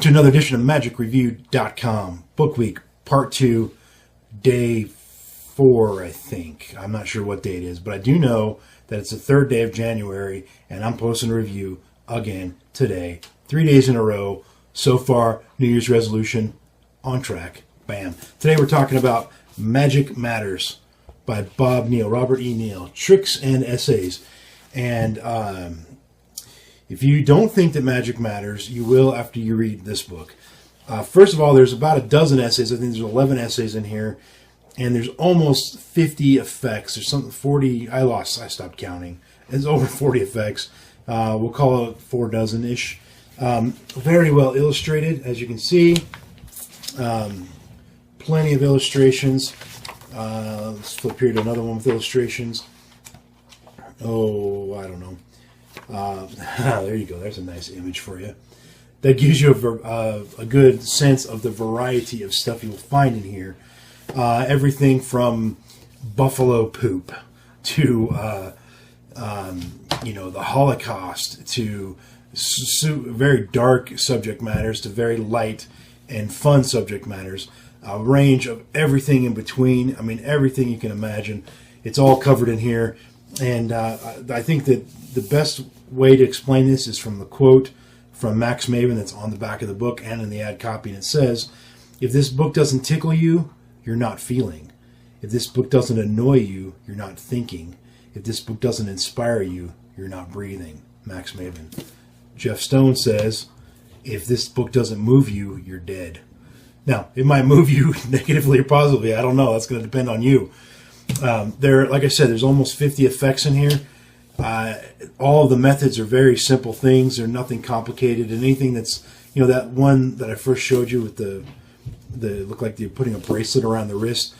to another edition of MagicReview.com. Book Week, Part 2, Day 4, I think. I'm not sure what day it is, but I do know that it's the third day of January, and I'm posting a review again today. 3 days in a row. So far, New Year's resolution on track. Bam. Today we're talking about Magic Matters by Neale, Robert E. Neale. Tricks and Essays. And if you don't think that magic matters, you will after you read this book. First of all, there's about a dozen essays. I think there's 11 essays in here. And there's almost 50 effects. There's something 40. I stopped counting. It's over 40 effects. We'll call it 4 dozen-ish. Very well illustrated, as you can see. Plenty of illustrations. Let's flip here to another one with illustrations. Oh, I don't know. There you go. There's a nice image for you. That gives you a good sense of the variety of stuff you will find in here. Everything from buffalo poop to, the Holocaust to very dark subject matters to very light and fun subject matters. A range of everything in between. I mean, everything you can imagine. It's all covered in here. And I think that the best way to explain this is from the quote from Max Maven that's on the back of the book and in the ad copy. And it says, if this book doesn't tickle you, you're not feeling. If this book doesn't annoy you, you're not thinking. If this book doesn't inspire you, you're not breathing. Max Maven. Jeff Stone says, if this book doesn't move you, you're dead. Now, it might move you negatively or positively. I don't know. That's going to depend on you. Like I said, there's almost 50 effects in here. All of the methods are very simple things. They're nothing complicated. And anything that's, that one that I first showed you with the look like they're putting a bracelet around the wrist.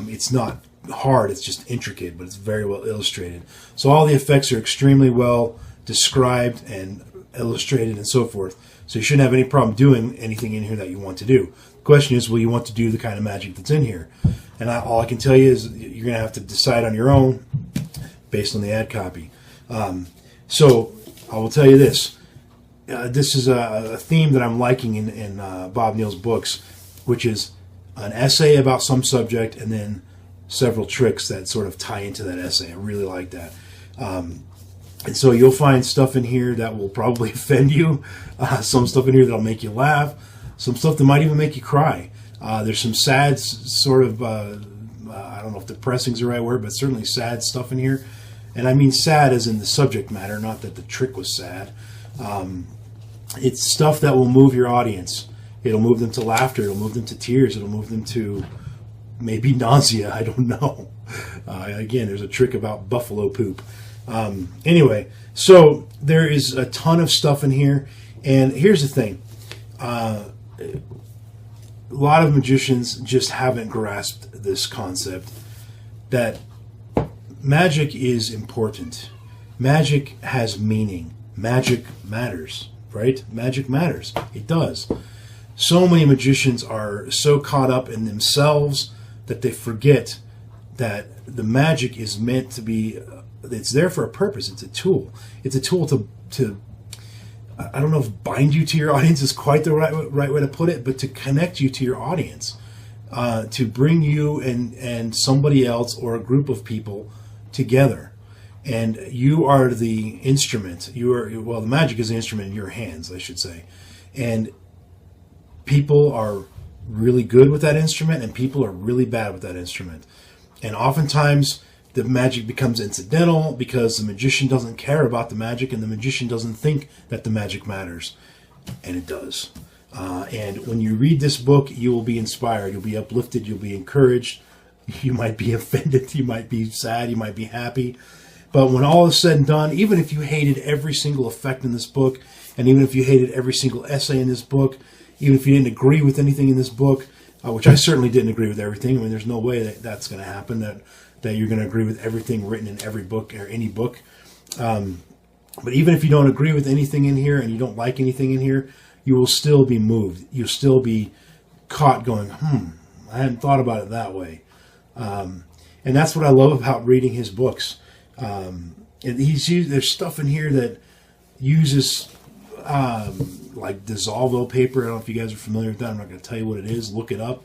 It's not hard. It's just intricate, but it's very well illustrated. So all the effects are extremely well described and illustrated and so forth. So you shouldn't have any problem doing anything in here that you want to do. The question is, will you want to do the kind of magic that's in here? And all I can tell you is you're going to have to decide on your own based on the ad copy. So I will tell you this. This is a theme that I'm liking in Bob Neale's books, which is an essay about some subject and then several tricks that sort of tie into that essay. I really like that. And so you'll find stuff in here that will probably offend you, some stuff in here that'll make you laugh, some stuff that might even make you cry. There's some sad sort of, I don't know if depressing is the right word, but certainly sad stuff in here. And I mean sad as in the subject matter, not that the trick was sad. It's stuff that will move your audience. It'll move them to laughter. It'll move them to tears. It'll move them to maybe nausea. I don't know. Again, there's a trick about buffalo poop. Anyway, so there is a ton of stuff in here. And here's the thing. A lot of magicians just haven't grasped this concept that magic is important. Magic has meaning. Magic matters, right? Magic matters. It does. So many magicians are so caught up in themselves that they forget that the magic is meant to be, it's there for a purpose. It's a tool. It's a tool to I don't know if bind you to your audience is quite the right way to put it, but to connect you to your audience, to bring you and somebody else or a group of people together. And you are the instrument. The magic is the instrument in your hands, I should say. And people are really good with that instrument and people are really bad with that instrument. And oftentimes the magic becomes incidental because the magician doesn't care about the magic and the magician doesn't think that the magic matters. And it does. And when you read this book, you will be inspired. You'll be uplifted. You'll be encouraged. You might be offended. You might be sad. You might be happy. But when all is said and done, even if you hated every single effect in this book, and even if you hated every single essay in this book, even if you didn't agree with anything in this book, which I certainly didn't agree with everything. I mean, there's no way that's going to happen, that you're going to agree with everything written in every book or any book. But even if you don't agree with anything in here and you don't like anything in here, you will still be moved. You'll still be caught going, I hadn't thought about it that way. And that's what I love about reading his books. And there's stuff in here that uses like Dissolvo paper. I don't know if you guys are familiar with that. I'm not going to tell you what it is. Look it up.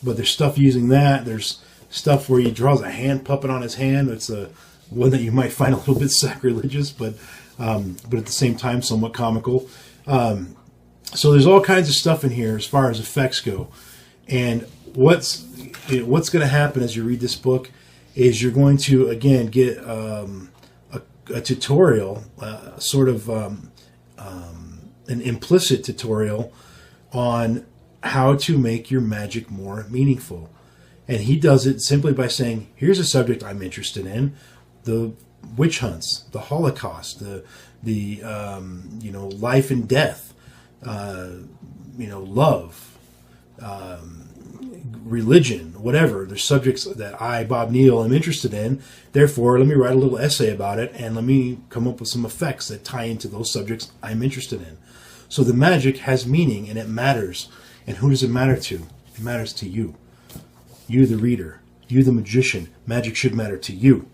But there's stuff using that. There's stuff where he draws a hand puppet on his hand. It's a one that you might find a little bit sacrilegious, but at the same time somewhat comical. So there's all kinds of stuff in here as far as effects go. And what's going to happen as you read this book is you're going to, again, get a tutorial, sort of an implicit tutorial on how to make your magic more meaningful. And he does it simply by saying, here's a subject I'm interested in, the witch hunts, the Holocaust, the life and death, love, religion, whatever. There's subjects that I, Bob Neale, am interested in. Therefore, let me write a little essay about it, and let me come up with some effects that tie into those subjects I'm interested in. So the magic has meaning, and it matters. And who does it matter to? It matters to you. You, the reader. You, the magician. Magic should matter to you.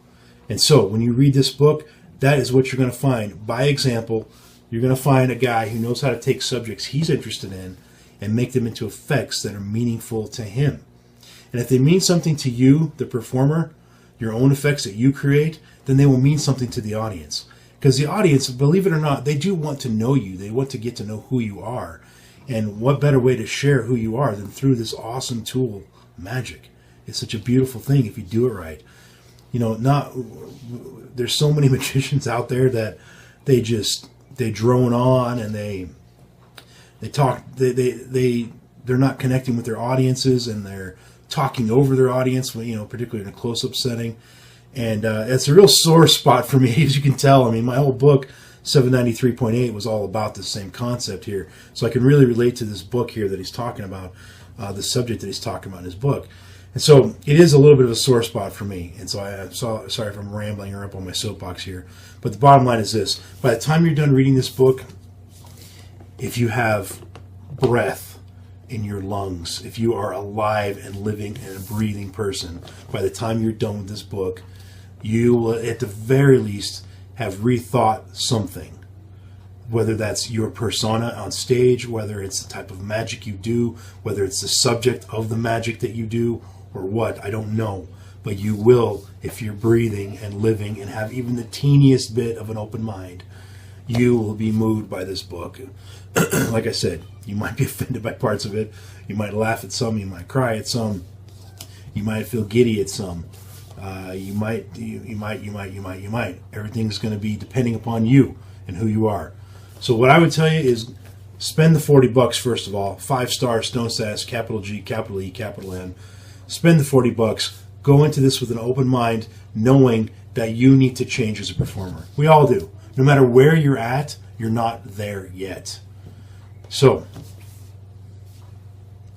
And so, when you read this book, that is what you're going to find. By example, you're going to find a guy who knows how to take subjects he's interested in and make them into effects that are meaningful to him. And if they mean something to you, the performer, your own effects that you create, then they will mean something to the audience. Because the audience, believe it or not, they do want to know you. They want to get to know who you are. And what better way to share who you are than through this awesome tool, magic. It's such a beautiful thing if you do it right. There's so many magicians out there that they drone on and they talk, they're not connecting with their audiences, and they're talking over their audience, particularly in a close-up setting. And it's a real sore spot for me, as you can tell. I mean, my whole book, 793.8, was all about the same concept here. So I can really relate to this book here that he's talking about, the subject that he's talking about in his book. And so it is a little bit of a sore spot for me. And so I'm sorry if I'm rambling or up on my soapbox here. But the bottom line is this. By the time you're done reading this book, if you have breath in your lungs, if you are alive and living and a breathing person, by the time you're done with this book, you will, at the very least, have rethought something. Whether that's your persona on stage, whether it's the type of magic you do, whether it's the subject of the magic that you do, or what, I don't know. But you will, if you're breathing and living and have even the teeniest bit of an open mind, you will be moved by this book. Like I said, you might be offended by parts of it. You might laugh at some. You might cry at some. You might feel giddy at some. You might. Everything's going to be depending upon you and who you are. So what I would tell you is spend the $40 first of all. 5-star, Stone Sass, capital G, capital E, capital N. Spend the $40. Go into this with an open mind, knowing that you need to change as a performer. We all do. No matter where you're at, you're not there yet. So,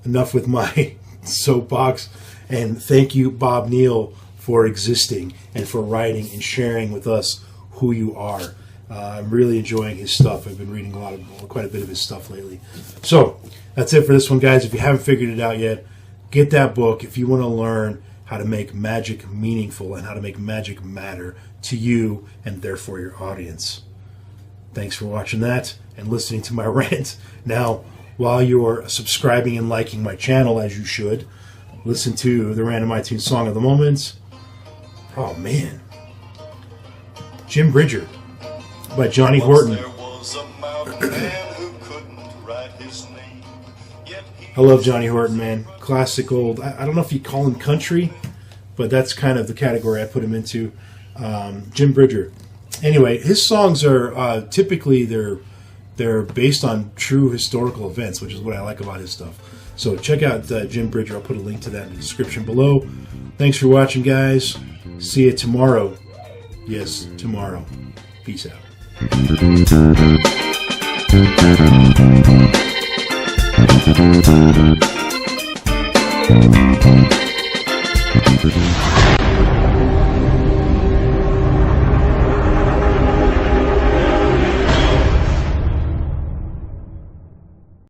enough with my soapbox. And thank you, Bob Neale, for existing and for writing and sharing with us who you are. I'm really enjoying his stuff. I've been reading quite a bit of his stuff lately. So, that's it for this one, guys. If you haven't figured it out yet, get that book if you want to learn how to make magic meaningful and how to make magic matter to you and therefore your audience. Thanks for watching that and listening to my rant. Now, while you're subscribing and liking my channel, as you should, listen to the Random iTunes Song of the Moment. Oh, man. Jim Bridger by Johnny Horton. I love Johnny Horton, man. Classic old. I don't know if you call him country, but that's kind of the category I put him into. Jim Bridger. Anyway, his songs are typically they're based on true historical events, which is what I like about his stuff. So check out Jim Bridger. I'll put a link to that in the description below. Thanks for watching, guys. See you tomorrow. Yes, tomorrow. Peace out. Thank you.